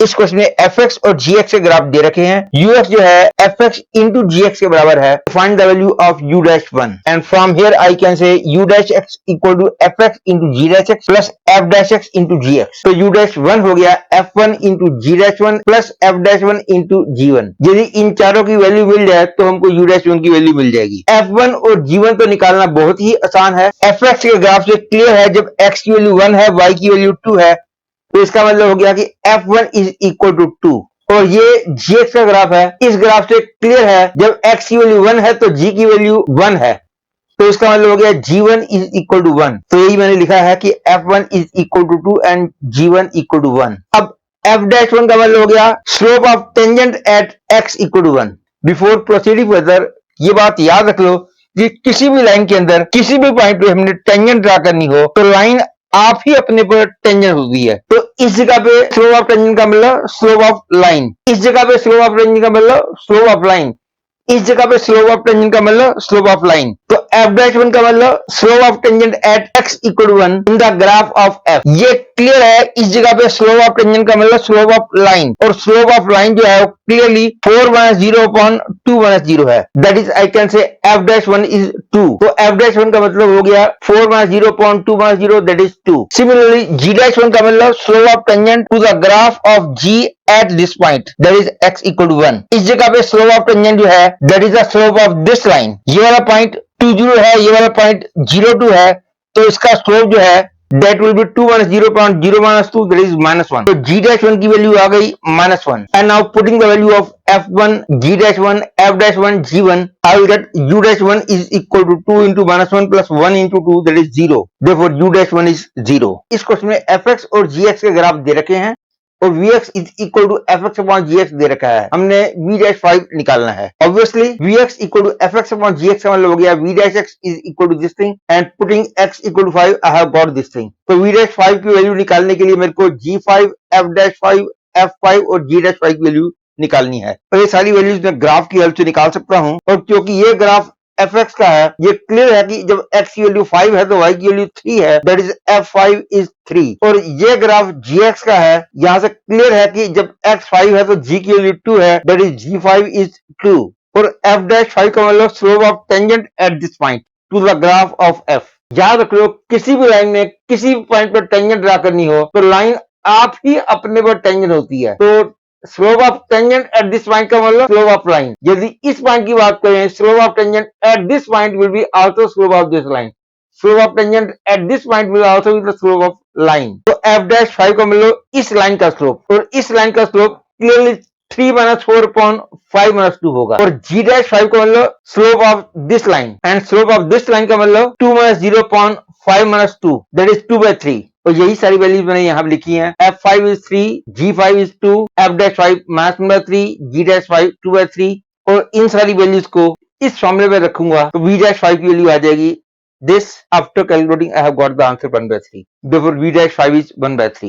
इस क्वेश्चन में fx और gx के ग्राफ दे रखे हैं। ux जो है fx into gx के बराबर है। Find the value of u dash 1 and from here I can say u dash x equal to fx into g dash x plus f dash x into gx। तो u dash 1 हो गया f1 into g dash 1 plus f dash 1 into g1। यदि इन चारों की value मिल जाए तो हमको u dash 1 की वैल्यू मिल जाएगी। f1 और g1 तो निकालना बहुत ही आसान है। fx के ग्राफ से क्लियर है जब x की वैल्यू 1 है y की वैल्यू 2 है तो इसका मतलब हो गया कि f1 इज इक्वल टू 2। और ये gx का ग्राफ है, इस ग्राफ से क्लियर है जब x की वैल्यू 1 है तो g की वैल्यू 1 है तो इसका मतलब हो गया g1 इज इक्वल टू 1। तो यही मैंने लिखा है कि f1 is equal to 2 and g1 equal to 1। अब f dash 1 का मतलब हो गया slope of tangent at x equal to 1। Before proceeding further ये बात याद रख लो कि किसी भी लाइन के अंदर किसी भी पॉइंट पे हमने टेंजेंट ड्रा करनी हो तो लाइन आप ही अपने पर टेंजेंट होती है। तो इस जगह पे स्लोप ऑफ टेंजेंट का मतलब स्लोप ऑफ लाइन, इस जगह पे स्लोप ऑफ टेंजेंट का मतलब स्लोप ऑफ लाइन, इस जगह पे स्लोप ऑफ टेंजेंट का मतलब स्लोप ऑफ लाइन। तो f dash 1 का मतलब slope of tangent at x equal to 1 in the graph of f। ये क्लियर है, इस जगह पे स्लोप ऑफ टेंजेंट का मतलब स्लोप ऑफ लाइन और स्लोप ऑफ लाइन जो है वो क्लियरली 4 minus 0 upon 2 minus 0 है। दैट इज आई कैन से f dash 1 इज 2। तो f dash 1 का मतलब हो गया 4 minus 0 upon 2 minus 0 that is 2। Similarly g dash 1 का मतलब slope of tangent to the graph of g at this point that is x equal to 1। इस जगह पे स्लोप ऑफ टेंजेंट जो है that is the slope of this line। ये वाला point 20 है, ये वाला पॉइंट 02 है तो इसका स्लोप जो है that will be 2 minus 0 upon 0 minus 2 that is -1। तो g dash 1 की वैल्यू आ गई -1 and now putting the value of f1 g dash 1 f dash 1 g1 I will get u dash 1 is equal to 2 into -1 plus 1 into 2 that is 0। therefore u dash 1 is 0। इस question में fx और gx के graph दे रखे हैं और vx is equal to fx upon gx दे रखा है। हमने v dash 5 निकालना है। Obviously vx equal to fx upon gx का मतलब हो गया v dash x is equal to this thing and putting x equal to 5 I have got this thing. तो v dash 5 की वैल्यू निकालने के लिए मेरे को g5 f dash 5 f5 और g dash 5 की वैल्यू निकालनी है। तो ये सारी वैल्यूज मैं ग्राफ की हेल्प से निकाल सकता हूं और क्योंकि ये ग्राफ fx का है, ये क्लियर है कि जब x की वैल्यू 5 है तो y की वैल्यू 3 है दैट इज f5 इज 3। और ये ग्राफ gx का है, यहां से क्लियर है कि जब x 5 है तो g की वैल्यू 2 है दैट इज g5 इज 2। और f dash 5 का मतलब slope of tangent at this point two the graph of f। याद रख लो किसी भी लाइन में किसी भी पॉइंट पर टेंजेंट ड्रा करनी हो तो लाइन आप ही अपने पर टेंजेंट होती है। तो slope of tangent at this point का मतलब स्लोप ऑफ लाइन। यदि इस पॉइंट की बात करें slope of tangent at this point will be also slope of this line. Slope of tangent at this point will also be the slope of line. तो f dash 5 का मतलब इस line का स्लोप और इस लाइन का slope clearly 3 minus 4 upon 5 minus 2 होगा। और g dash 5 का मतलब slope of this line and slope of this line का मतलब 2 minus 0 upon 5 minus 2 that is 2/3। और यही सारी वैल्यूज मैंने यहाँ पे लिखी हैं। f5 is 3, g5 is 2, f dash 5 -1/3, g dash 5 2/3। और इन सारी वैल्यूज को इस फॉर्मूले में रखूंगा तो v dash 5 की वैल्यू आ जाएगी this। after calculating I have got the answer 1/3। therefore v dash 5 is 1/3।